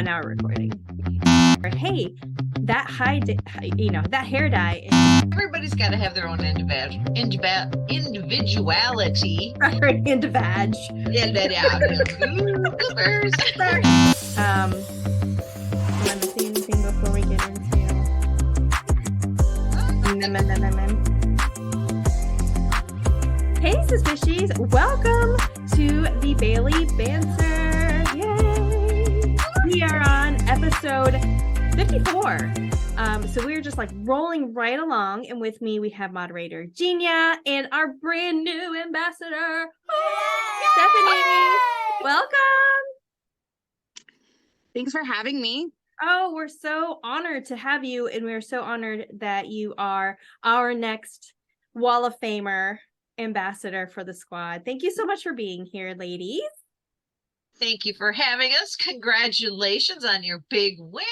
now we're recording. Hey, that that hair dye. Everybody's got to have their own individuality. Sorry, into vag. Yeah. Bloopers. Want to say anything before we get into? Hey, Suspishies! Welcome to the Bailey Banter. Yay! We are on episode 54. So we're just like rolling right along, and with me we have moderator Genya and our brand new ambassador, Stephanie. Welcome. Thanks for having me. Oh, we're so honored to have you, and we're so honored that you are our next Wall of Famer ambassador for the squad. Thank you so much for being here, ladies. Thank you for having us. Congratulations on your big win.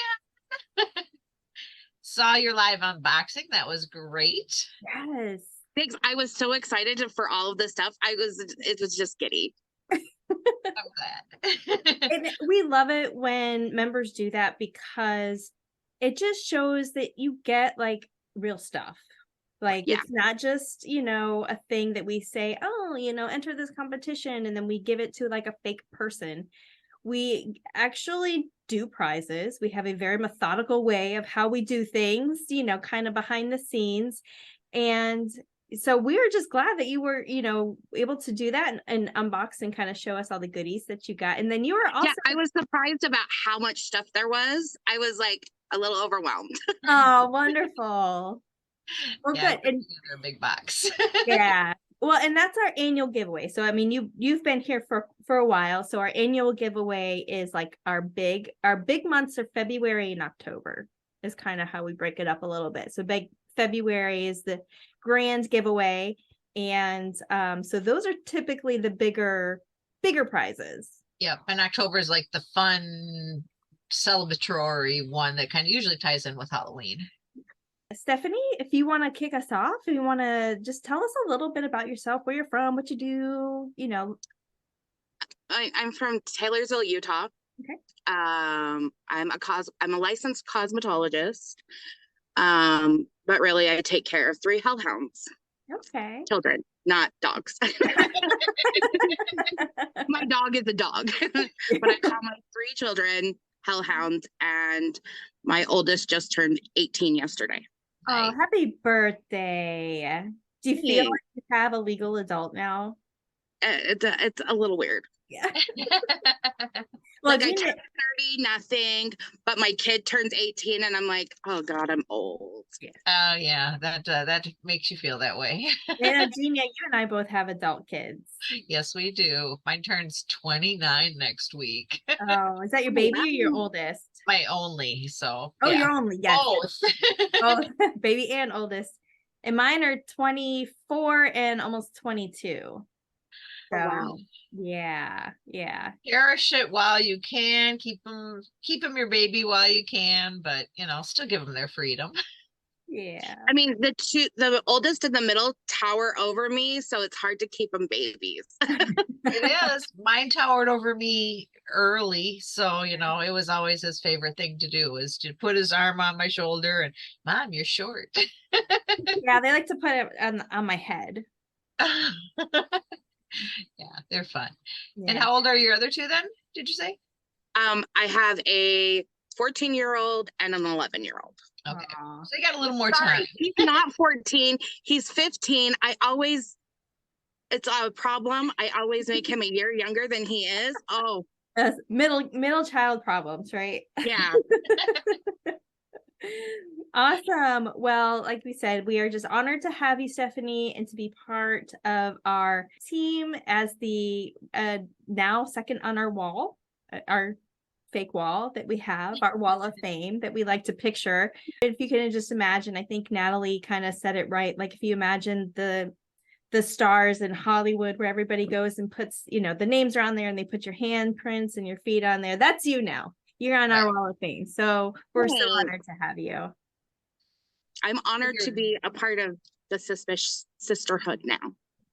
Saw your live unboxing. That was great. Yes. Thanks. I was so excited for all of this stuff. It was just giddy. I'm glad. And we love it when members do that because it just shows that you get like real stuff. Like, yeah. It's not just, a thing that we say, oh, enter this competition, and then we give it to like a fake person. We actually do prizes. We have a very methodical way of how we do things, kind of behind the scenes. And so we were just glad that you were, able to do that and unbox and kind of show us all the goodies that you got. And then you were also... Yeah, I was surprised about how much stuff there was. I was like a little overwhelmed. Oh, wonderful. Well, yeah, good. And a big box. Yeah. Well, and that's our annual giveaway. So, I mean, you've been here for a while. So our annual giveaway is like our big months are February and October is kind of how we break it up a little bit. So February is the grand giveaway. And so those are typically the bigger prizes. Yep. And October is like the fun celebratory one that kind of usually ties in with Halloween. Stephanie, if you want to kick us off, if you want to just tell us a little bit about yourself, where you're from, what you do, I'm from Taylorsville, Utah. Okay. I'm a licensed cosmetologist. But really I take care of 3 hellhounds. Okay. Children, not dogs. My dog is a dog. But I call my 3 children hellhounds, and my oldest just turned 18 yesterday. Oh, happy birthday. Do you feel like you have a legal adult now? It's a little weird. Yeah. Well, like I turned 30, nothing, but my kid turns 18 and I'm like, oh God, I'm old. Yeah. Oh yeah, that makes you feel that way. Yeah, Genya, you and I both have adult kids. Yes, we do. Mine turns 29 next week. Oh, is that your baby or your oldest? My only, so. Oh, yeah. Your only, yes. Both. Oh, baby and oldest. And mine are 24 and almost 22. So, wow. Yeah. Cherish it while you can. Keep them your baby while you can, but still give them their freedom. Yeah. I mean, the oldest in the middle tower over me, so it's hard to keep them babies. It is. Mine towered over me early, so it was always his favorite thing to do is to put his arm on my shoulder and, Mom, you're short. Yeah, they like to put it on my head. Yeah, they're fun. Yeah. And how old are your other 2 then? Did you say? I have a 14-year-old and an 11-year-old. Okay. Aww. So you got a little more time. He's not 14. He's 15. It's a problem. I always make him a year younger than he is. Oh. Middle child problems, right? Yeah. Awesome. Well, like we said, we are just honored to have you, Stephanie, and to be part of our team as the now second on our wall, our fake wall that we have, our wall of fame that we like to picture. If you can just imagine, I think Natalie kind of said it right. Like if you imagine the stars in Hollywood where everybody goes and puts, the names are on there and they put your handprints and your feet on there. That's you now. You're on our wall of fame. So we're so honored to have you. I'm honored to be a part of the Suspish sisterhood now.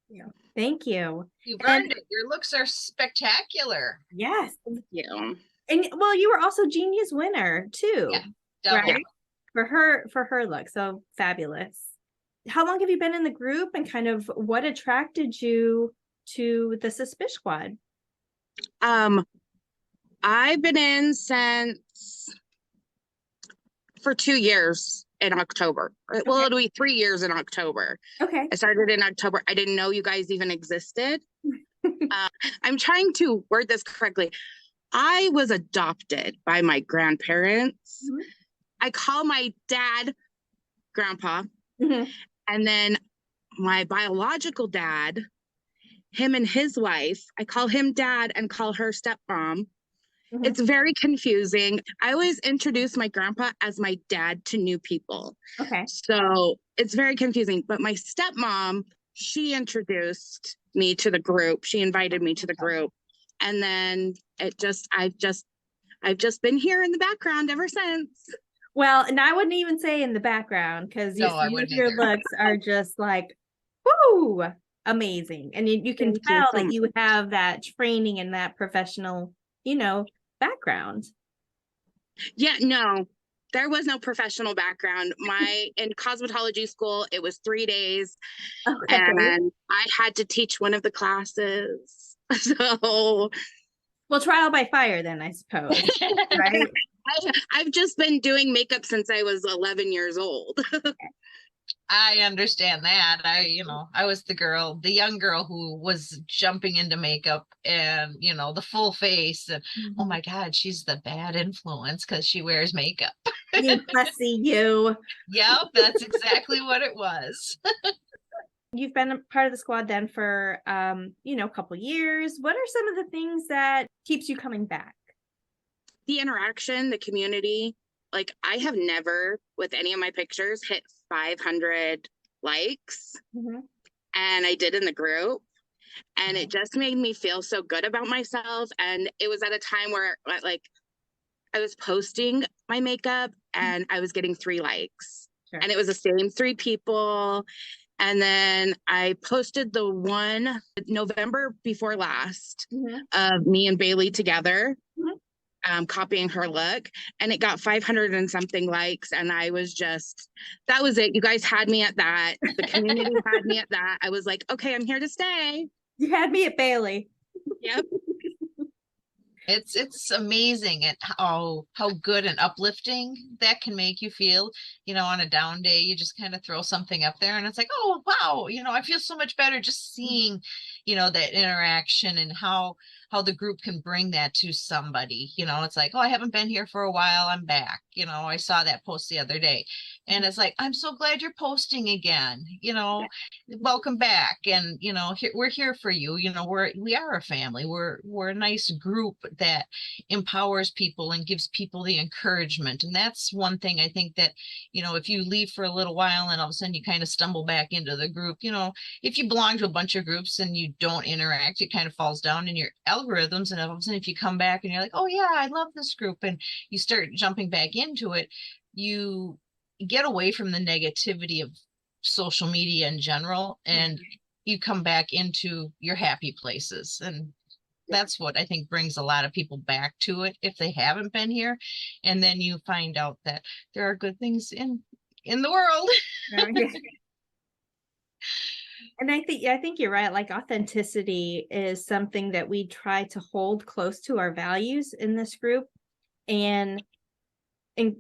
Yeah. Thank you. You've earned it. Your looks are spectacular. Yes. Thank you. And well, you were also Genia's winner too, Yeah, double. right? For her look. So fabulous. How long have you been in the group, and kind of what attracted you to the Suspish squad? I've been in since for 2 years in October. Well, it'll be 3 years in October. Okay. I started in October. I didn't know you guys even existed. I'm trying to word this correctly. I was adopted by my grandparents. Mhm. I call my dad grandpa. Mhm. And then my biological dad, him and his wife, I call him dad and call her stepmom. Mhm. It's very confusing. I always introduce my grandpa as my dad to new people. Okay. So it's very confusing. But my stepmom, she introduced me to the group. She invited me to the group. And then I've just been here in the background ever since. Well, and I wouldn't even say in the background, because No, I some of wouldn't your either. looks are just like, whoo, amazing. And you can Thank you tell so that much. you have that training and that professional, background. Yeah, no, there was no professional background. In cosmetology school, it was 3 days, Okay. and I had to teach one of the classes. So Well, trial by fire then, I suppose, right? I've just been doing makeup since I was 11 years old. I understand that. I was the young girl who was jumping into makeup and, the full face. And oh Mhm. my God, she's the bad influence because she wears makeup. You fussy you. Yep, that's exactly what it was. You've been a part of the squad then for a couple years. What are some of the things that keeps you coming back? The interaction, the community. Like, I have never, with any of my pictures, hit 500 likes, Mhm. and I did in the group. And it just made me feel so good about myself. And it was at a time where, like, I was posting my makeup and I was getting 3 likes. Sure. And it was the same 3 people. And then I posted the one November before last Mhm. of me and Bailey together, Mhm. copying her look. And it got 500 and something likes. And I was that was it. You guys had me at that. The community had me at that. I was like, okay, I'm here to stay. You had me at Bailey. Yep. It's amazing at how good and uplifting that can make you feel. On a down day, you just kind of throw something up there and it's like, oh wow, I feel so much better just seeing, that interaction and how the group can bring that to somebody. It's like, oh, I haven't been here for a while, I'm back. I saw that post the other day. And it's like, I'm so glad you're posting again. Welcome back. And we're here for you. We are a family. We're a nice group that empowers people and gives people the encouragement. And that's one thing I think that, if you leave for a little while and all of a sudden you kind of stumble back into the group, if you belong to a bunch of groups and you don't interact, it kind of falls down in your algorithms. And all of a sudden, if you come back and you're like, oh yeah, I love this group, and you start jumping back into it, you get away from the negativity of social media in general, and you come back into your happy places. And that's what I think brings a lot of people back to it if they haven't been here. And then you find out that there are good things in the world. And I think you're right. Like, authenticity is something that we try to hold close to our values in this group. And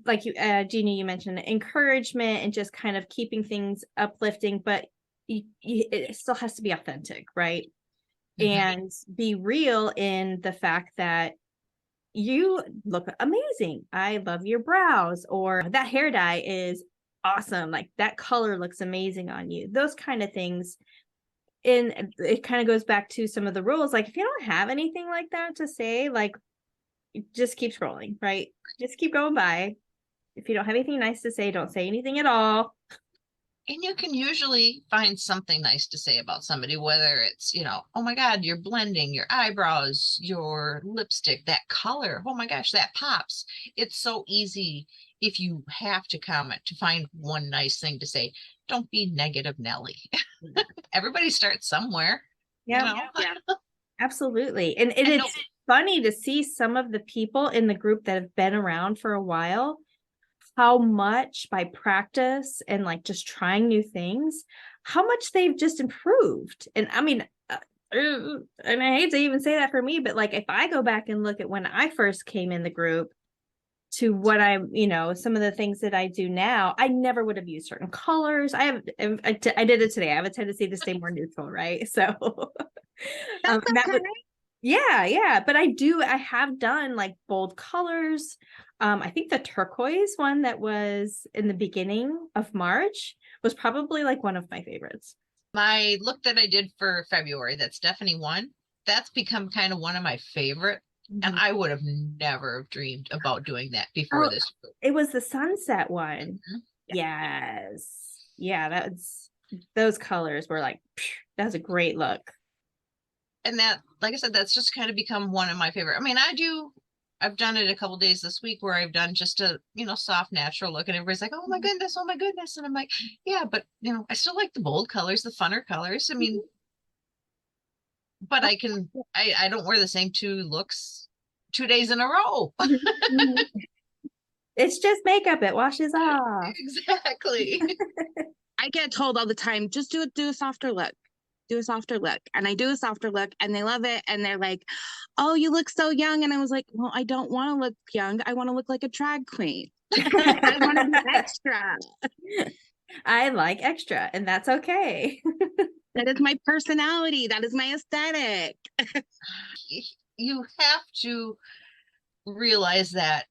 like you, Gina, you mentioned encouragement and just kind of keeping things uplifting, but it still has to be authentic, right? And be real in the fact that you look amazing. I love your brows, or that hair dye is awesome. Like, that color looks amazing on you. Those kind of things. And it kind of goes back to some of the rules. Like, if you don't have anything like that to say, like, just keep scrolling, right? Just keep going by. If you don't have anything nice to say, don't say anything at all. And you can usually find something nice to say about somebody, whether it's, oh my God, you're blending your eyebrows, your lipstick, that color. Oh my gosh, that pops. It's so easy, if you have to comment, to find one nice thing to say. Don't be negative Nelly. Everybody starts somewhere. Yeah. Absolutely. And it's funny to see some of the people in the group that have been around for a while, how much by practice and like just trying new things, how much they've just improved. And I mean, and I hate to even say that for me, but like if I go back and look at when I first came in the group to what I, some of the things that I do now, I never would have used certain colors. I did it today. I have a tendency to stay more neutral, right? So yeah. But I have done like bold colors. I think the turquoise one that was in the beginning of March was probably like one of my favorites. My look that I did for February, that Stephanie won, that's become kind of one of my favorite. And I would have never dreamed about doing that before this. It was the sunset one. Yes. Yeah, those colors were like, that was a great look. And that, like I said, that's just kind of become one of my favorite. I mean, I've done it a couple days this week where I've done just a, soft, natural look, and everybody's like, oh my goodness. And I'm like, yeah, but I still like the bold colors, the funner colors. I mean, but I don't wear the same two looks 2 days in a row. It's just makeup. It washes off. Exactly. I get told all the time, just do a softer look. Do a softer look. And I do a softer look and they love it. And they're like, oh, you look so young. And I was like, well, I don't want to look young. I want to look like a drag queen. I want to be extra. I like extra, and that's okay. That is my personality. That is my aesthetic. You have to realize that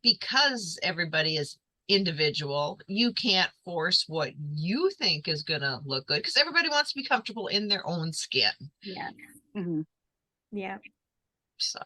because everybody is individual, you can't force what you think is gonna look good, because everybody wants to be comfortable in their own skin. Yeah. Yeah. So,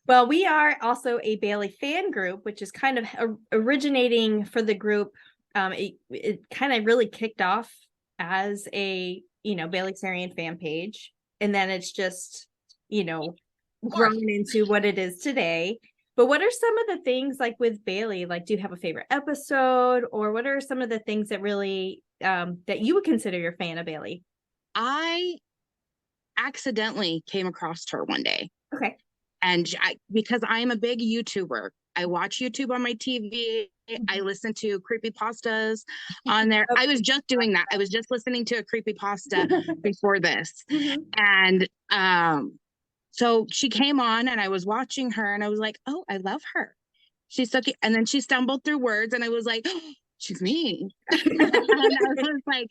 well, we are also a Bailey fan group, which is kind of originating for the group. It kind of really kicked off as a Bailey Sarian fan page, and then it's just grown into what it is today. But what are some of the things, like with Bailey, like do you have a favorite episode, or what are some of the things that really that you would consider your fan of Bailey? I accidentally came across her one day. Okay. And because I'm a big YouTuber, I watch YouTube on my TV. I listen to creepypastas on there. I was just doing that. I was just listening to a creepypasta before this. And so she came on and I was watching her and I was like, oh, I love her. She's so cute. And then she stumbled through words and I was like, oh, she's me. And I was like,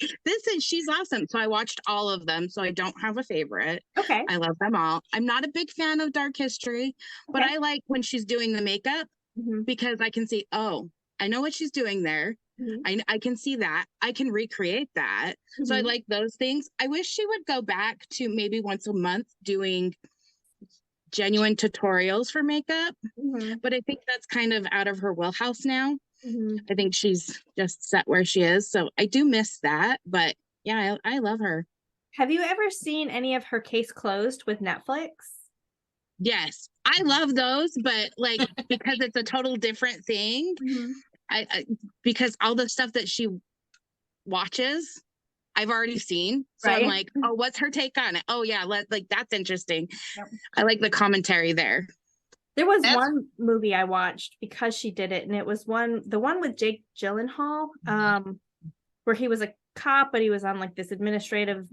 she's awesome. So I watched all of them. So I don't have a favorite. Okay. I love them all. I'm not a big fan of Dark History, but I like when she's doing the makeup because I can see, oh, I know what she's doing there. I can see that. I can recreate that. So I like those things. I wish she would go back to maybe once a month doing genuine tutorials for makeup, but I think that's kind of out of her wheelhouse now. I think she's just set where she is. So I do miss that, but yeah, I love her. Have you ever seen any of her Case Closed with Netflix? Yes, I love those, but like because it's a total different thing. I because all the stuff that she watches, I've already seen. So I'm like, oh, what's her take on it? Oh yeah, that's interesting. I like the commentary there. There was one movie I watched because she did it, and it was the one with Jake Gyllenhaal, where he was a cop, but he was on like this administrative,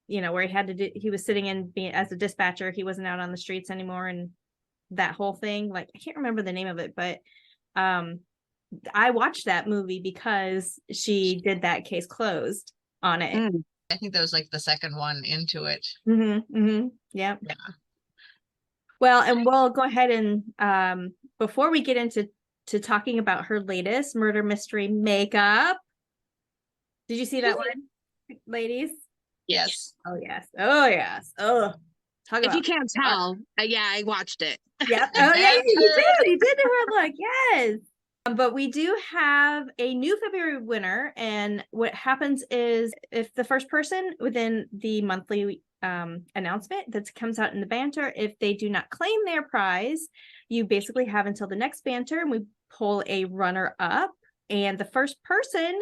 where he was sitting in being as a dispatcher. He wasn't out on the streets anymore, and that whole thing. Like, I can't remember the name of it, but I watched that movie because she did that Case Closed on it. I think that was like the second one into it. Yeah. Well, and we'll go ahead and before we get into talking about her latest murder mystery makeup, did you see that one, ladies? Yes. Oh yes. Oh, if you can't tell, I watched it. Yeah. Oh yeah, you did. We're like, yes. But we do have a new February winner, and what happens is if the first person within the monthly announcement that comes out in the Banter, if they do not claim their prize, you basically have until the next Banter, and we pull a runner up. And the first person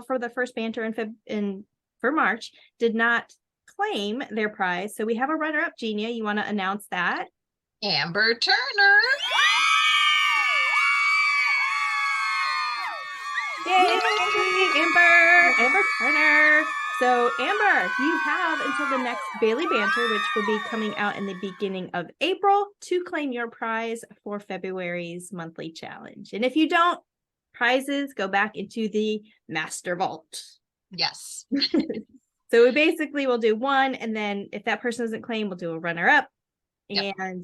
for the first Banter for March did not claim their prize, so we have a runner up. Genya, you want to announce that? Amber Turner. Yay, Amber Turner. So Amber, you have until the next Bailey Banter, which will be coming out in the beginning of April, to claim your prize for February's monthly challenge. And if you don't, prizes go back into the Master Vault. Yes. So we basically will do one, and then if that person doesn't claim, we'll do a runner-up. Yep. And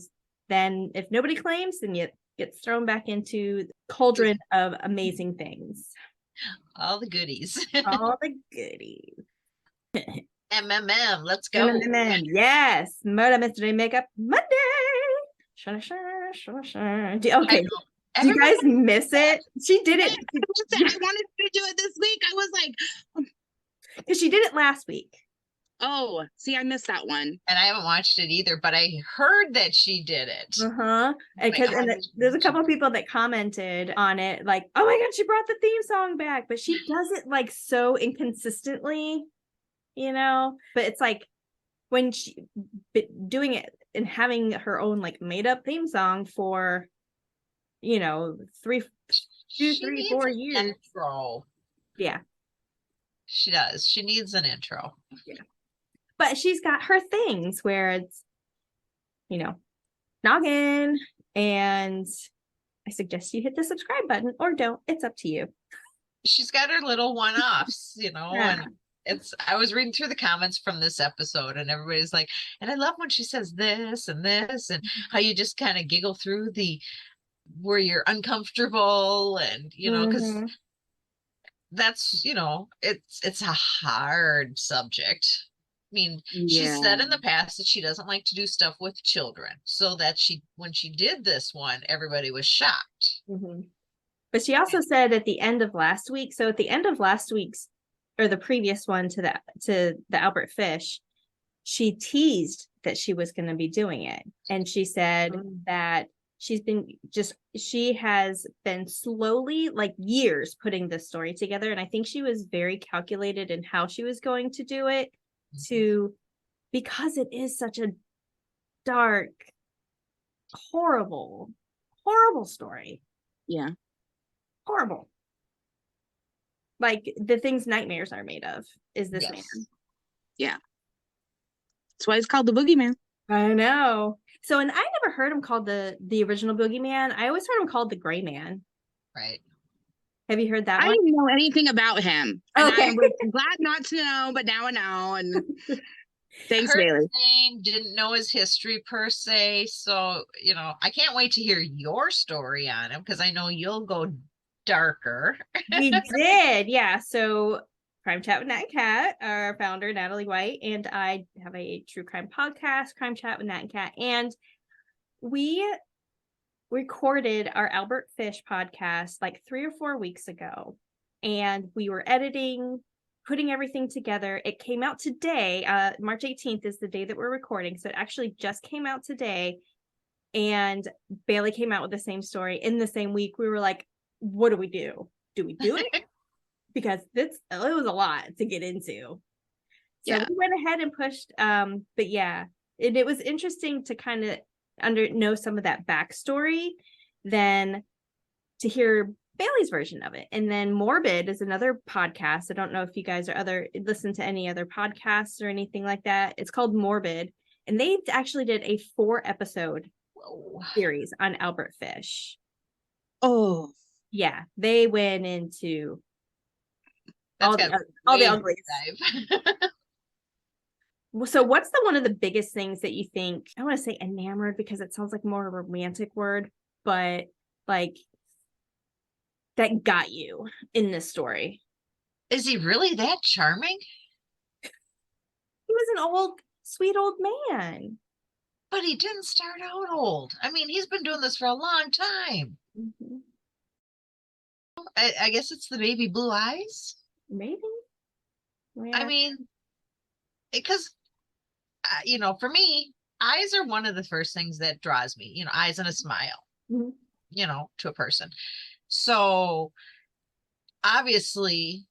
then if nobody claims, then it gets thrown back into the cauldron of amazing things. All the goodies. All the goodies. MMM, let's go. Yes, Murder Mystery Makeup Monday. Okay, do you guys miss it? She did it. I wanted to do it this week. I was like, because she did it last week. oh, see, I missed that one. And I haven't watched it either, but I heard that she did it. And there's a couple of people that commented on it, like, oh my god, she brought the theme song back, but she does it like so inconsistently, you know. But it's like when she doing it and having her own like made up theme song for, you know, 4 years. Intro. Yeah, she does. She needs an intro. Yeah. But she's got her things where it's, you know, noggin, and I suggest you hit the subscribe button or don't. It's up to you. She's got her little one-offs, you know, Yeah. and I was reading through the comments from this episode, and everybody's like, and I love when she says this and this, and how you just kind of giggle through where you're uncomfortable, and, you know, because that's, you know, it's a hard subject. I mean, she said in the past that she doesn't like to do stuff with children, so that when she did this one, everybody was shocked. But she also said at the end of last week, so at the end of last week's, or the previous one to the Albert Fish, she teased that she was going to be doing it. And she said that she has been slowly, like years, putting this story together. And I think she was very calculated in how she was going to do it, because it is such a dark, horrible story. Yeah. Horrible. Like the things nightmares are made of is this man. Yeah. That's why it's called the Boogeyman. I know. So, and I never heard him called the original Boogeyman. I always heard him called the Gray Man. Right. Have you heard that I one? didn't know anything about him. Okay. And I'm glad not to know, but now I know. And thanks, Heard Bailey. his name, didn't know his history per se. So, you know, I can't wait to hear your story on him, because I know you'll go darker. We did. Yeah. So Crime Chat with Nat and Cat, our founder, Natalie White, and I have a true crime podcast, Crime Chat with Nat and Cat. And we recorded our Albert Fish podcast like 3 or 4 weeks ago. And we were editing, putting everything together. It came out today. March 18th is the day that we're recording. So it actually just came out today. And Bailey came out with the same story in the same week. We were like, what do we do? Do we do it? Because it was a lot to get into. So we went ahead and pushed. But yeah, it was interesting to kind of know some of that backstory, then to hear Bailey's version of it. And then Morbid is another podcast. I don't know if you guys listen to any other podcasts or anything like that. It's called Morbid, and they actually did a 4-episode series on Albert Fish. Oh, yeah, they went into all the uglies. So what's one of the biggest things that you think, I want to say enamored because it sounds like more a romantic word, but like that got you in this story? Is he really that charming? He was an sweet old man. But he didn't start out old. I mean, he's been doing this for a long time. I guess it's the baby blue eyes. Maybe. Yeah. I mean, because, you know, for me, eyes are one of the first things that draws me, you know, eyes and a smile, you know, to a person. So obviously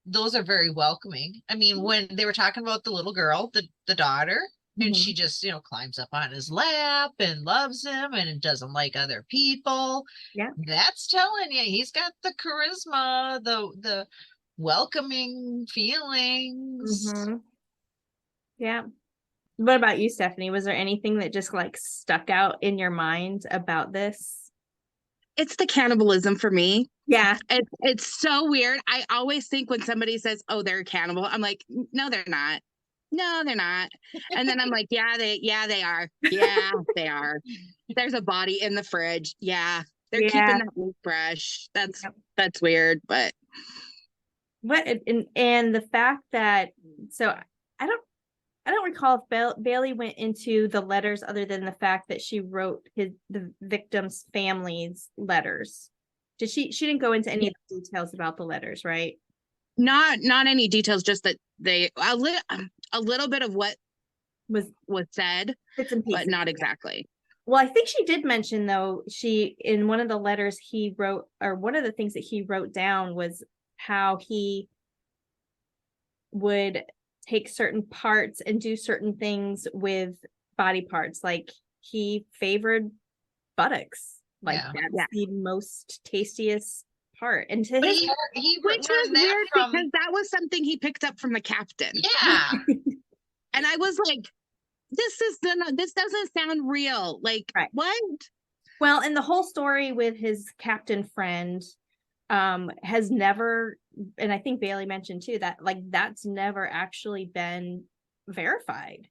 those are very welcoming. I mean, when they were talking about the little girl, the daughter, And she just, climbs up on his lap and loves him and doesn't like other people. Yeah. That's telling you he's got the charisma, the welcoming feelings. Mhm. Yeah. What about you, Stephanie? Was there anything that just like stuck out in your mind about this? It's the cannibalism for me. Yeah. It's so weird. I always think when somebody says, "Oh, they're a cannibal," I'm like, "No, they're not. No, they're not." And then I'm like, "Yeah, they are. Yeah, they are. There's a body in the fridge. Yeah, they're keeping that meat fresh. That's weird, but What and the fact that I don't recall if Bailey went into the letters other than the fact that she wrote the victims' families' letters. Did she didn't go into any of the details about the letters, right? not any details. Just that they a little bit of what was said, Bits and pieces, but not exactly. Well, I think she did mention though, in one of the letters he wrote, or one of the things that he wrote down was how he would take certain parts and do certain things with body parts. Like he favored buttocks. Like that's the most tastiest part. And to his, which was weird because that was something he picked up from the captain. Yeah. And I was like, this doesn't sound real. Like, what? Well, and the whole story with his captain friend has never, and I think Bailey mentioned too, that like that's never actually been verified.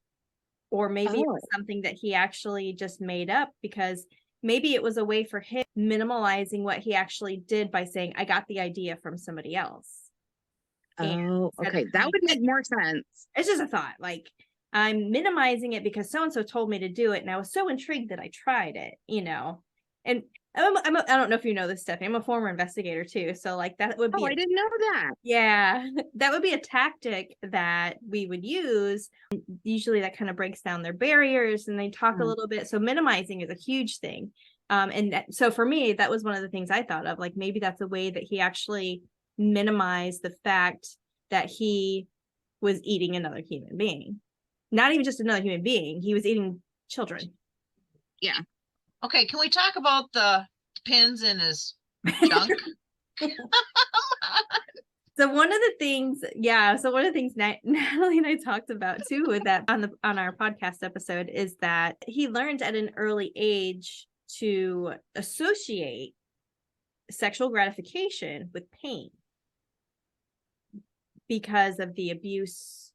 Or maybe it was something that he actually just made up, because maybe it was a way for him minimalizing what he actually did by saying, I got the idea from somebody else. Oh, okay. That would make more sense. It's just a thought. Like, I'm minimizing it because so-and-so told me to do it. And I was so intrigued that I tried it, And I don't know if you know this, Stephanie. I'm a former investigator too. So like that would be. I didn't know that. Yeah, that would be a tactic that we would use. Usually that kind of breaks down their barriers and they talk a little bit. So minimizing is a huge thing. So for me, that was one of the things I thought of. Like maybe that's a way that he actually minimized the fact that he was eating another human being. Not even just another human being. He was eating children. Yeah. Okay, can we talk about the pins in his junk? So one of the things Natalie and I talked about too with that on our podcast episode is that he learned at an early age to associate sexual gratification with pain because of the abuse,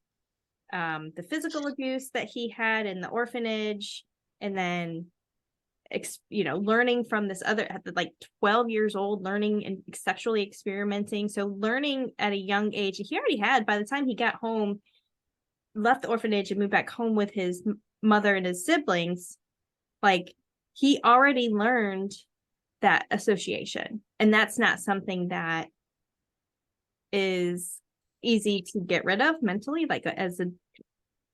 the physical abuse that he had in the orphanage, and then learning from this other, like 12 years old, learning and sexually experimenting. So learning at a young age, he already had, by the time he got home, left the orphanage and moved back home with his mother and his siblings, like he already learned that association. And that's not something that is easy to get rid of mentally, like as a,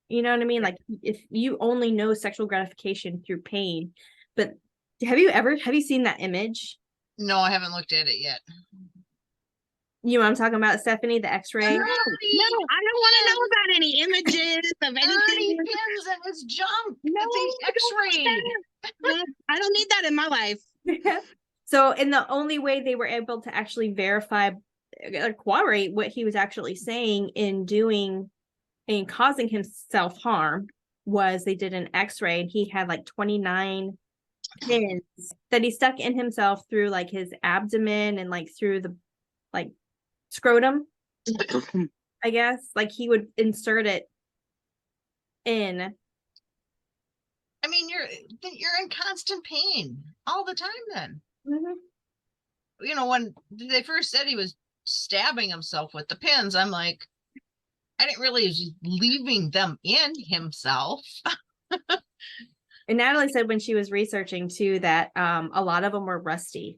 you know what I mean? Like if you only know sexual gratification through pain. But have you seen that image? No, I haven't looked at it yet. You know what I'm talking about, Stephanie? The X-ray? No, I don't want to know about any images of anything. Pins in his junk. No, X-ray. I don't need that in my life. So, and the only way they were able to actually verify, corroborate what he was actually saying in doing and causing himself harm was they did an X-ray, and he had like 29 pins that he stuck in himself through like his abdomen and like through the like scrotum, I guess. Like he would insert it in. I mean, you're in constant pain all the time then. Mm-hmm. When they first said he was stabbing himself with the pins, I'm like, I didn't realize he was leaving them in himself. And Natalie said when she was researching too that a lot of them were rusty.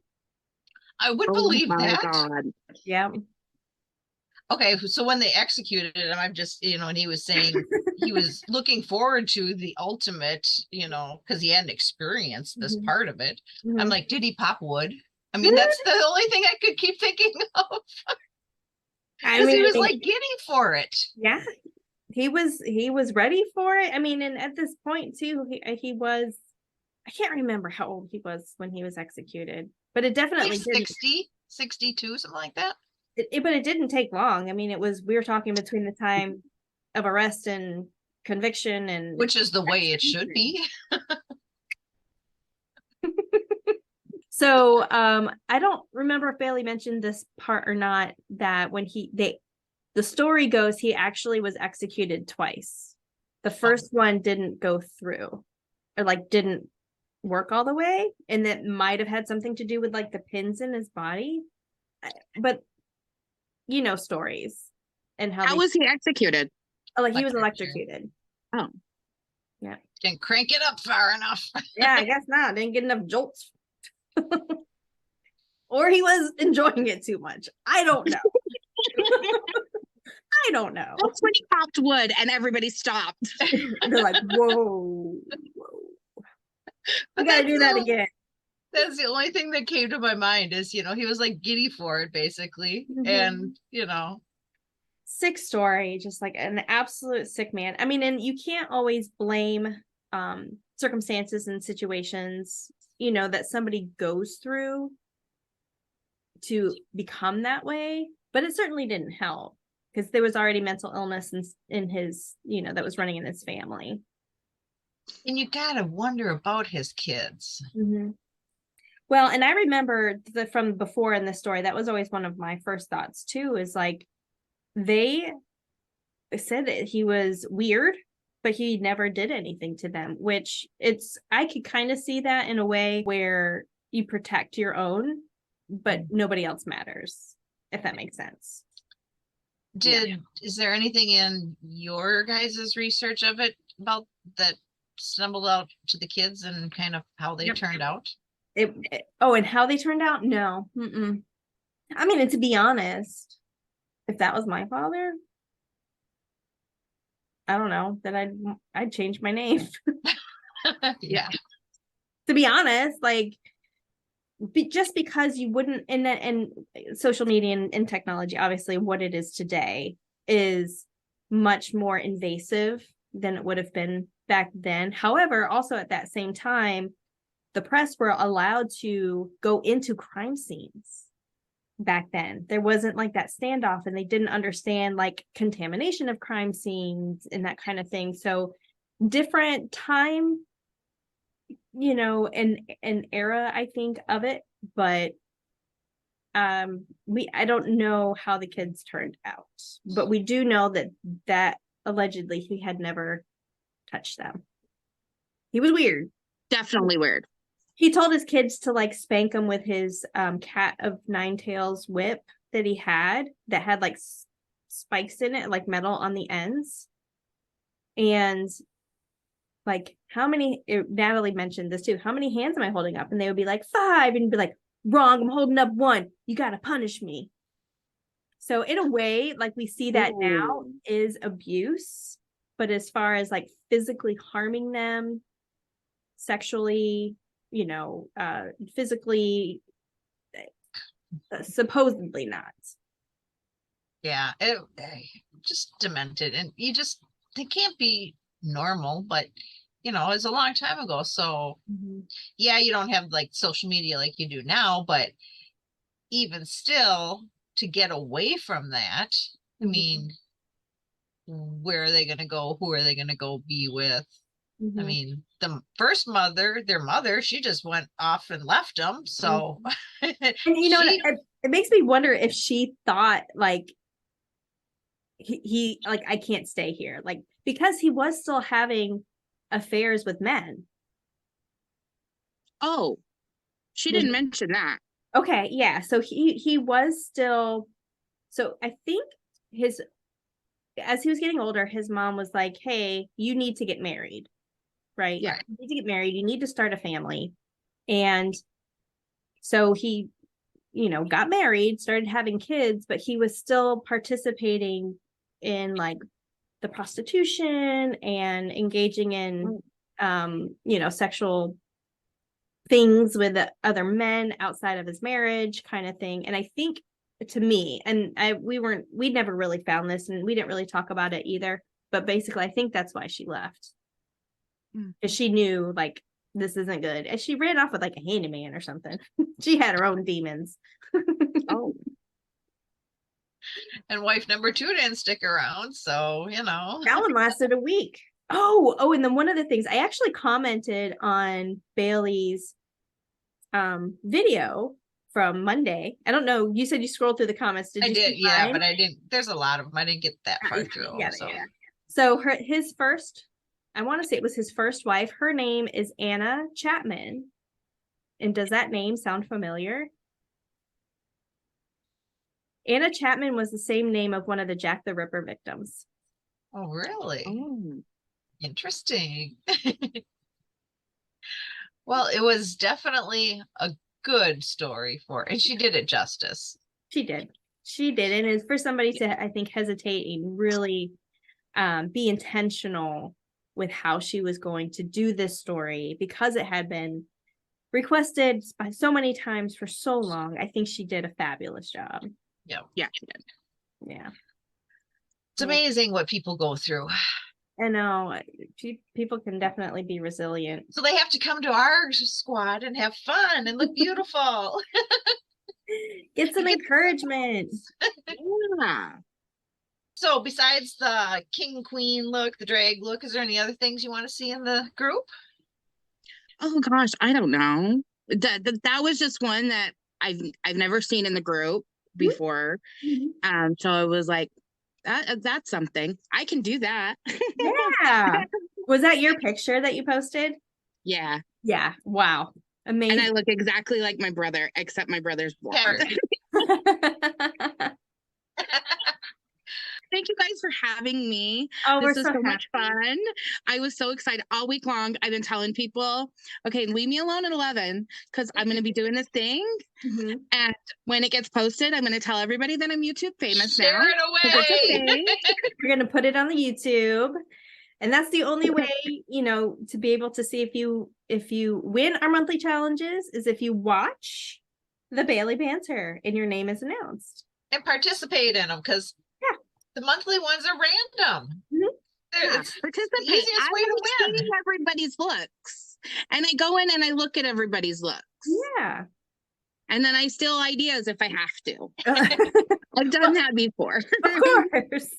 I would believe that. God. Yeah. Okay, so when they executed him, I'm just, and he was saying he was looking forward to the ultimate, because he hadn't experienced this part of it. I'm like, did he pop wood? I mean, that's the only thing I could keep thinking of. Because he was like getting for it. Yeah. he was ready for it. I mean, and at this point too, he was, I can't remember how old he was when he was executed, but it definitely Like didn't 62, something like that. but it didn't take long. I mean, we were talking between the time of arrest and conviction, and Which is the way it should be. so I don't remember if Bailey mentioned this part or not, that when the story goes he actually was executed twice. The first one didn't go through, or like didn't work all the way, and that might have had something to do with like the pins in his body. But you know stories and How was he executed? like he was electrocuted. Oh, Didn't crank it up far enough. Yeah, I guess not. Didn't get enough jolts. Or he was enjoying it too much. I don't know. I don't know. that's when he popped wood and everybody stopped. They're like, whoa. I gotta do that again. That's the only thing that came to my mind is, he was like giddy for it basically. And, Sick story, just like an absolute sick man. I mean, and you can't always blame circumstances and situations, that somebody goes through to become that way, but it certainly didn't help because there was already mental illness in his, that was running in his family. And you gotta wonder about his kids. Mm-hmm. Well, and I remember from before in the story, that was always one of my first thoughts too, is like, they said that he was weird, but he never did anything to them, which I could kind of see that in a way where you protect your own, but nobody else matters, if that makes sense. Is there anything in your guys' research of it about that stumbled out to the kids and kind of how they turned out? And how they turned out? No. Mm-mm. I mean, and to be honest, if that was my father, I don't know, then I'd change my name. Yeah. To be honest, like, just because you wouldn't, and social media and technology, obviously what it is today is much more invasive than it would have been back then. However, also at that same time, the press were allowed to go into crime scenes. Back then there wasn't like that standoff, and they didn't understand like contamination of crime scenes and that kind of thing. So different time, an era, I think, of it, but I don't know how the kids turned out, but we do know that allegedly he had never touched them. He was weird. Definitely weird. He told his kids to like spank him with his cat of nine tails whip that he had that had like spikes in it, like metal on the ends. And like, Natalie mentioned this too, how many hands am I holding up? And they would be like 5, and be like, wrong, I'm holding up 1. You got to punish me. So in a way, like, we see that now is abuse, but as far as like physically harming them, sexually, physically, supposedly not. Yeah, it just demented, and they can't be normal, but it's a long time ago. So yeah, you don't have like social media like you do now, but even still, to get away from that, I mean, where are they going to go? Who are they going to go be with? I mean, the first their mother, she just went off and left them. So, and it makes me wonder if she thought like he like, I can't stay here, like, because he was still having affairs with men. Oh, she didn't mention that. Okay, yeah. So he was still. So I think as he was getting older, his mom was like, "Hey, you need to get married." Right? Yeah. You need to get married. You need to start a family. And so he, got married, started having kids, but he was still participating in like the prostitution and engaging in, sexual things with other men outside of his marriage kind of thing. And I think, to me, and we'd never really found this, and we didn't really talk about it either, but basically I think that's why she left. Mm. Because she knew like this isn't good. And she ran off with like a handyman or something. She had her own demons. Oh, And wife number 2 didn't stick around, so That one lasted a week. Oh, and then one of the things I actually commented on Bailey's video from Monday. I don't know. You said you scrolled through the comments. Did I you did, see yeah, mine? but I didn't. There's a lot of them. I didn't get that far through. Yeah. So So his first, I want to say it was his first wife. Her name is Anna Chapman. And does that name sound familiar? Anna Chapman was the same name of one of the Jack the Ripper victims. oh, really? oh. Interesting. Well, it was definitely a good story and she did it justice. She did. And it's for somebody to, I think, hesitate and really be intentional with how she was going to do this story because it had been requested by so many times for so long. I think she did a fabulous job. Yeah. Yeah, she did. Yeah. It's amazing what people go through. I know people can definitely be resilient. So they have to come to our squad and have fun and look beautiful. Get some encouragement. Yeah. So besides the king queen look, the drag look, is there any other things you want to see in the group? Oh gosh, I don't know. That was just one that I've never seen in the group before. So it was like that's something. I can do that. Yeah. Was that your picture that you posted? Yeah. Yeah. Wow. Amazing. And I look exactly like my brother, except my brother's blonde. Thank you guys for having me. Oh, This we're was so so much happy. fun. I was so excited all week long. I've been telling people, okay, leave me alone at 11 because I'm going to be doing this thing. Mhm. And when it gets posted, I'm going to tell everybody that I'm YouTube famous Share now. it 'cause it's a away. thing. We're going to put it on the YouTube. And that's the only way, to be able to see if you win our monthly challenges is if you watch the Bailey Banter and your name is announced. And participate in them because the monthly ones are random. Mhm. Yeah, It's the participate. easiest I way to like win. seeing everybody's looks. And I go in and I look at everybody's looks. Yeah. And then I steal ideas if I have to. Of I've done that before. course.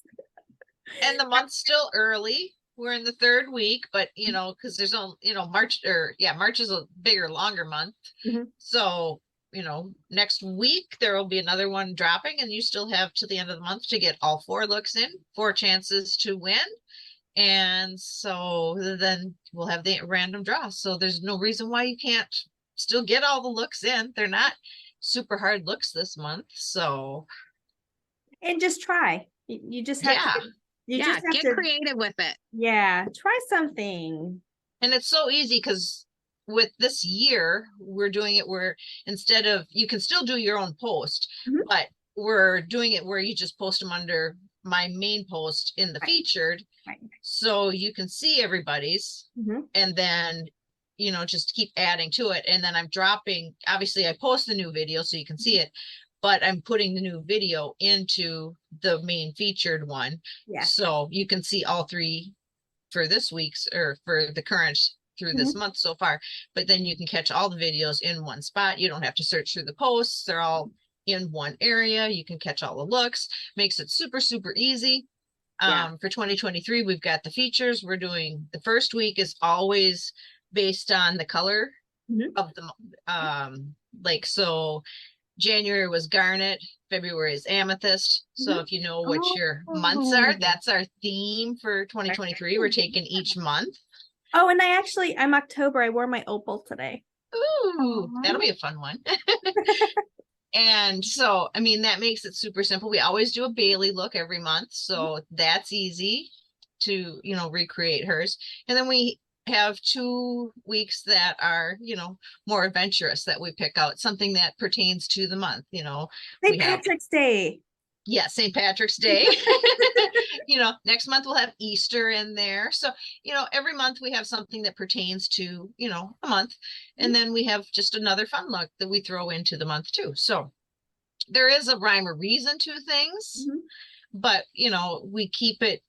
And the month's still early. We're in the 3rd week, but because there's only, March is a bigger, longer month. Mhm. So, next week there will be another one dropping, and you still have to the end of the month to get all 4 looks in, 4 chances to win. And so then we'll have the random draw. So there's no reason why you can't still get all the looks in. They're not super hard looks this month. So And just try. You just have to. You Yeah, just have get to. creative with it. Yeah, try something. and it's so easy because with this year, we're doing it where instead of, you can still do your own post, Mhm. but we're doing it where you just post them under my main post in the Right. featured. Right. So you can see everybody's Mhm. and then, just keep adding to it. And then I'm dropping, obviously I post the new video so you can see it, but I'm putting the new video into the main featured one. Yeah. So you can see all 3 for this week's or for the current through this month so far, but then you can catch all the videos in one spot. You don't have to search through the posts. They're all in one area. You can catch all the looks, makes it super, super easy. Yeah. For 2023, we've got the features. We're doing the first week is always based on the color Mhm. of the, so January was garnet, February is amethyst. So if you know what your months are, Oh. that's our theme for 2023. We're taking each month. Oh, and I'm October. I wore my opal today. Ooh, Aw. that'll be a fun one. And so, that makes it super simple. We always do a Bailey look every month. So that's easy to, recreate hers. And then we have 2 weeks that are, more adventurous that we pick out, something that pertains to the month, St. we have- Patrick's Day. Yeah, St. Patrick's Day. Next month we'll have Easter in there. So, every month we have something that pertains to, a month. And then we have just another fun look that we throw into the month too. So there is a rhyme or reason to things, Mhm. but, we keep it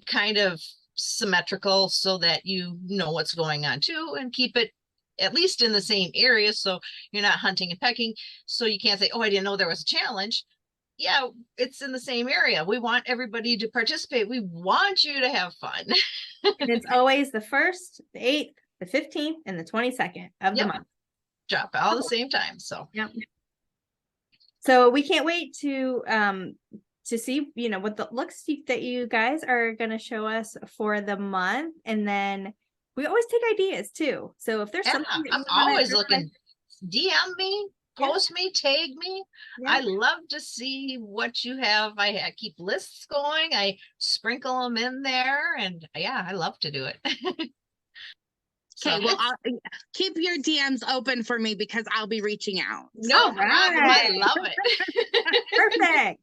kind of symmetrical so that you know what's going on too, and keep it at least in the same area so you're not hunting and pecking. So you can't say, oh, I didn't know there was a challenge. Yeah, it's in the same area. We want everybody to participate. We want you to have fun. And it's always the 1st, the 8th, the 15th, and the 22nd of the month. Drop all the same time. So yep. So we can't wait to see, you know, what the looks that you guys are going to show us for the month. And then we always take ideas too. So if there's something that I'm always looking, DM me, post me, tag me. I love to see what you have. I keep lists going. I sprinkle them in there, and I love to do it. Okay, well, I'll keep your DMs open for me because I'll be reaching out. No problem. I love it. Perfect.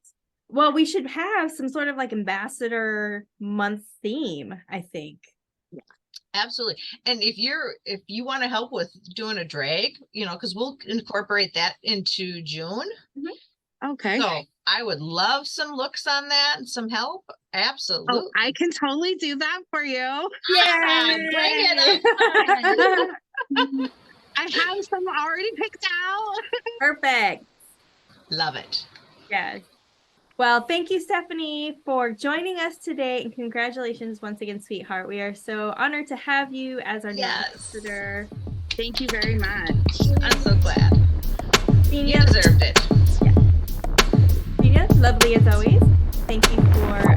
Well, we should have some sort of like ambassador month theme, I think. Yeah. Absolutely. And if you want to help with doing a drag, you know, because we'll incorporate that into June. Mm-hmm. Okay. So I would love some looks on that and some help. Absolutely. Oh, I can totally do that for you. Yeah, bring it up. I have some already picked out. Perfect. Love it. Yes. Well, thank you, Stephanie, for joining us today, and congratulations once again, sweetheart. We are so honored to have you as our new ambassador. Thank you very much. I'm so glad. Genya, you deserved it. Yeah. Genya, lovely as always. Thank you for